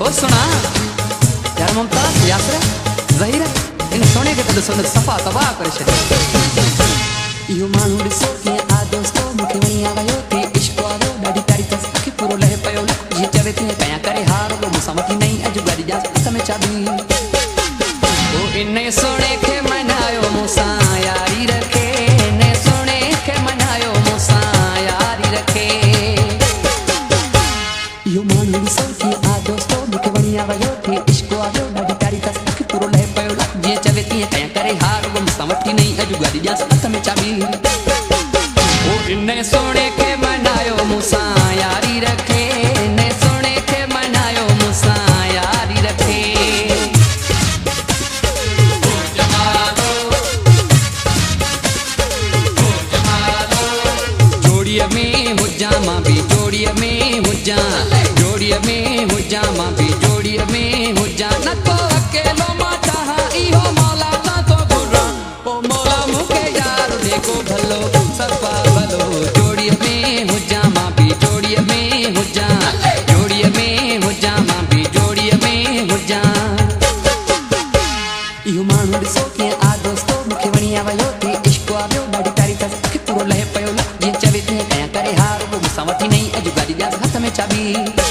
ओ सुना यार मुमताज यासर ज़हीर इन सोने के तद सुन सफ़ा तबाह करे छॾे। इहो माण्हू ॾिसो कीअं आ दोस्तो मूंखे वञी आयो थी इश्क वारो ॾाढी प्यारी अथसि अखि पूरो लहे पियो जीअं चवे तीअं कयां करे हार वो मूंसां वठी नई अॼु गॾु जा हथ में चाबी ओ इन सोने खे मनायो मूंसां यारी रखे इन सोने खे मनायो मूंसां यारी रखे। इहो माण्हू ॾिसो कीअं आ दोस्तो मूंखे वञी आयो थी इश्क वारो ॾाढी प्यारी अथसि अखि पूरो लहे पियो जीअं चवे तीअं कयां करे हार वो मूंसां वठी नई अॼु गॾु जा हथ में चाबी ओ इन सोने खे मनायो मूंसां यारी रखे इन सोने खे मनायो मूंसां यारी रखे। जोड़ीअ में हुजां मां बि जोड़ीअ में हुजां जोड़ीअ में हुजां मां बि जोड़ीअ में हुजां न को अकेलो मां चाहां इहो मौला सां थो घुरां ओ मौला मूंखे यार जेको भलो सफ़ा भलो जोड़ीअ में हुजां मां बि जोड़ीअ में हुजां जोड़ीअ में हुजां मां बि जोड़ीअ में हुजां। इहो माण्हू ॾिसो कीअं आ दोस्तो मूंखे वणी आयो थी इश्क वारो ॾाढी प्यारी अथसि अखि पूरो लहे पियो जीअं चवे तीअं कयां करे हार वो मूंसां वठी नई अॼु गाॾी ॾियां हथ में चाबी।